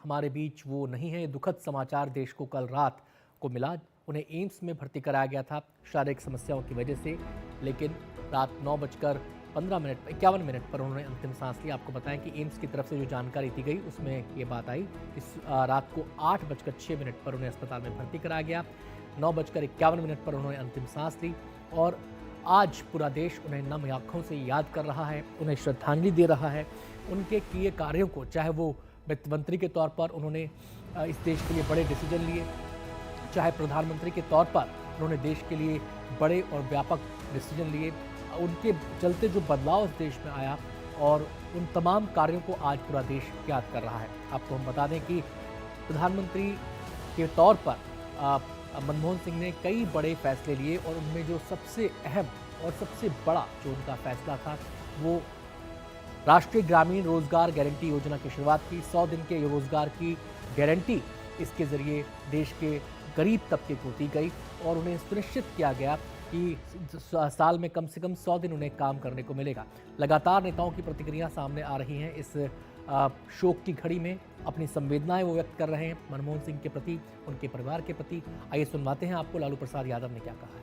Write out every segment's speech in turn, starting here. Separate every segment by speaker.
Speaker 1: हमारे बीच वो नहीं है। ये दुखद समाचार देश को कल रात को मिला। उन्हें एम्स में भर्ती कराया गया था शारीरिक समस्याओं की वजह से, लेकिन रात 9:51 पर उन्होंने अंतिम सांस ली। आपको बताएं कि एम्स की तरफ से जो जानकारी दी गई उसमें ये बात आई कि रात को 8:06 पर उन्हें अस्पताल में भर्ती कराया गया। 9:51 पर उन्होंने अंतिम सांस ली और आज पूरा देश उन्हें नम आँखों से याद कर रहा है, उन्हें श्रद्धांजलि दे रहा है। उनके किए कार्यों को, चाहे वो वित्त मंत्री के तौर पर उन्होंने इस देश के लिए बड़े डिसीजन लिए, चाहे प्रधानमंत्री के तौर पर उन्होंने देश के लिए बड़े और व्यापक डिसीजन लिए, उनके चलते जो बदलाव इस देश में आया और उन तमाम कार्यों को आज पूरा देश याद कर रहा है। आपको हम बता दें कि प्रधानमंत्री के तौर पर मनमोहन सिंह ने कई बड़े फैसले लिए और उनमें जो सबसे अहम और सबसे बड़ा जो उनका फैसला था वो राष्ट्रीय ग्रामीण रोजगार गारंटी योजना की शुरुआत की। 100 दिन के रोजगार की गारंटी इसके जरिए देश के गरीब तबके को दी गई और उन्हें सुनिश्चित किया गया कि साल में कम से कम 100 दिन उन्हें काम करने को मिलेगा। लगातार नेताओं की प्रतिक्रिया सामने आ रही हैं। इस शोक की घड़ी में अपनी संवेदनाएं वो व्यक्त कर रहे हैं मनमोहन सिंह के प्रति, उनके परिवार के प्रति। आइए सुनवाते हैं आपको लालू प्रसाद यादव ने क्या कहा है।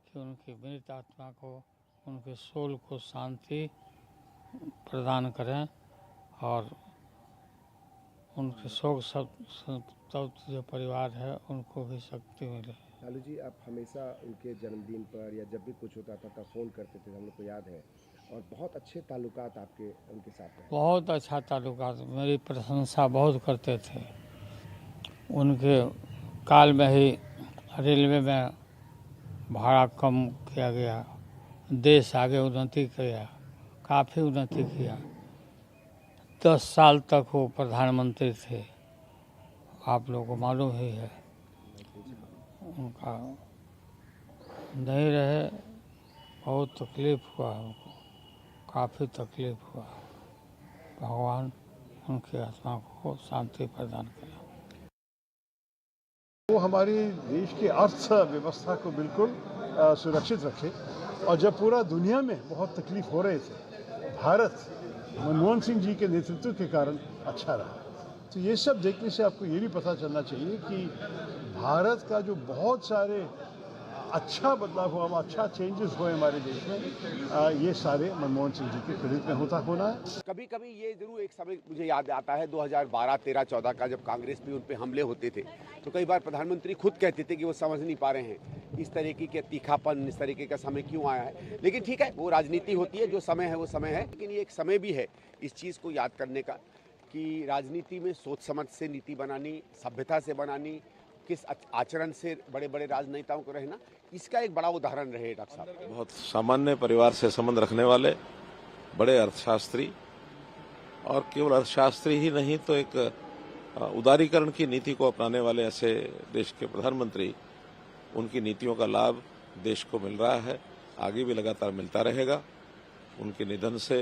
Speaker 2: कि उनकी मृत आत्मा को, उनके सोल को शांति प्रदान करें और उनके शोक संतप्त जो परिवार है उनको भी शक्ति मिले।
Speaker 3: लालू जी, आप हमेशा उनके जन्मदिन पर या जब भी कुछ होता था तब फ़ोन करते थे, हम लोग को याद है, और बहुत अच्छे ताल्लुकात आपके उनके साथ हैं।
Speaker 2: बहुत अच्छा ताल्लुकात, मेरी प्रशंसा बहुत करते थे। उनके काल में ही रेलवे में भाड़ा कम किया गया, देश आगे उन्नति किया, काफ़ी उन्नति किया। 10 साल तक वो प्रधानमंत्री थे, आप लोगों को मालूम ही है। उनका नहीं रहे, बहुत तकलीफ हुआ हमको, काफ़ी तकलीफ हुआ। भगवान उनकी आत्मा को शांति प्रदान करे।
Speaker 4: वो हमारी देश की अर्थव्यवस्था को बिल्कुल सुरक्षित रखे, और जब पूरा दुनिया में बहुत तकलीफ हो रहे थे, भारत मनमोहन सिंह जी के नेतृत्व के कारण अच्छा रहा। तो ये सब देखने से आपको ये भी पता चलना चाहिए कि भारत का जो बहुत सारे अच्छा बदलाव हुआ, अच्छा चेंजेस हुए हमारे देश में, ये सारे मनमोहन सिंह जी के क्रेडिट में होना है।
Speaker 5: कभी कभी ये जरूर एक समय मुझे याद आता है 2012, 13, 14 का, जब कांग्रेस पे उन पे हमले होते थे तो कई बार प्रधानमंत्री खुद कहते थे कि वो समझ नहीं पा रहे हैं इस तरीके के तीखापन, इस तरीके का समय क्यों आया है। लेकिन ठीक है, वो राजनीति होती है, जो समय है वो समय है। लेकिन ये एक समय भी है इस चीज़ को याद करने का कि राजनीति में सोच समझ से नीति बनानी, सभ्यता से बनानी, किस आचरण से बड़े बड़े राजनेताओं को रहना, इसका एक बड़ा उदाहरण रहे डॉक्टर साहब।
Speaker 6: बहुत सामान्य परिवार से संबंध रखने वाले बड़े अर्थशास्त्री, और केवल अर्थशास्त्री ही नहीं तो एक उदारीकरण की नीति को अपनाने वाले ऐसे देश के प्रधानमंत्री, उनकी नीतियों का लाभ देश को मिल रहा है, आगे भी लगातार मिलता रहेगा। उनके निधन से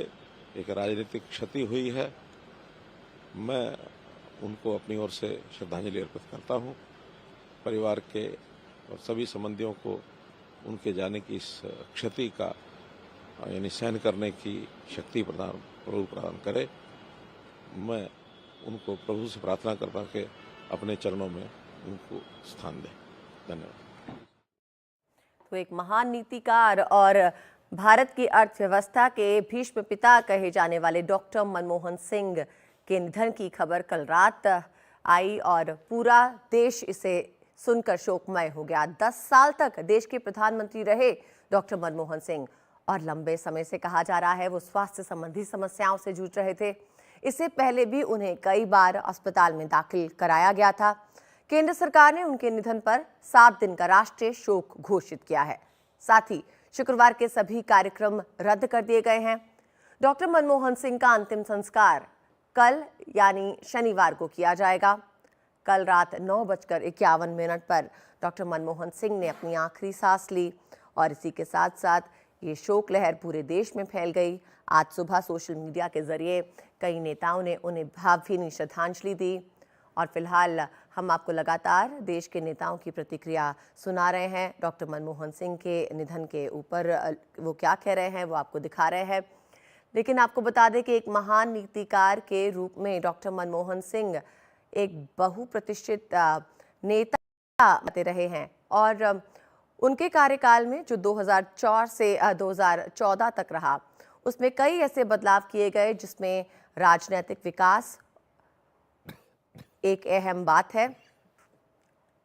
Speaker 6: एक राजनीतिक क्षति हुई है। मैं उनको अपनी ओर से श्रद्धांजलि अर्पित करता हूं। परिवार के और सभी संबंधियों को उनके जाने की इस क्षति का यानी सहन करने की शक्ति प्रभु प्रदान करे। मैं उनको प्रभु से प्रार्थना करता कि अपने चरणों में उनको स्थान दे। धन्यवाद।
Speaker 7: तो एक महान नीतिकार और भारत की अर्थव्यवस्था के भीष्म पिता कहे जाने वाले डॉक्टर मनमोहन सिंह के निधन की खबर कल रात आई और पूरा देश इसे सुनकर शोकमय हो गया। 10 साल तक देश के प्रधानमंत्री रहे डॉक्टर मनमोहन सिंह और लंबे समय से कहा जा रहा है वो स्वास्थ्य संबंधी समस्याओं से जूझ रहे थे। इससे पहले भी उन्हें कई बार अस्पताल में दाखिल कराया गया था। केंद्र सरकार ने उनके निधन पर 7 दिन का राष्ट्रीय शोक घोषित किया है। साथ ही शुक्रवार के सभी कार्यक्रम रद्द कर दिए गए हैं। डॉक्टर मनमोहन सिंह का अंतिम संस्कार कल यानी शनिवार को किया जाएगा। कल रात 9:51 पर डॉक्टर मनमोहन सिंह ने अपनी आखिरी सांस ली और इसी के साथ साथ ये शोक लहर पूरे देश में फैल गई। आज सुबह सोशल मीडिया के जरिए कई नेताओं ने उन्हें भावभीनी श्रद्धांजलि दी और फिलहाल हम आपको लगातार देश के नेताओं की प्रतिक्रिया सुना रहे हैं। डॉक्टर मनमोहन सिंह के निधन के ऊपर वो क्या कह रहे हैं वो आपको दिखा रहे हैं। लेकिन आपको बता दें कि एक महान नीतिकार के रूप में डॉक्टर मनमोहन सिंह एक बहुप्रतिष्ठित नेता रहे हैं और उनके कार्यकाल में जो 2004 से 2014 तक रहा, उसमें कई ऐसे बदलाव किए गए जिसमें राजनीतिक विकास एक अहम बात है।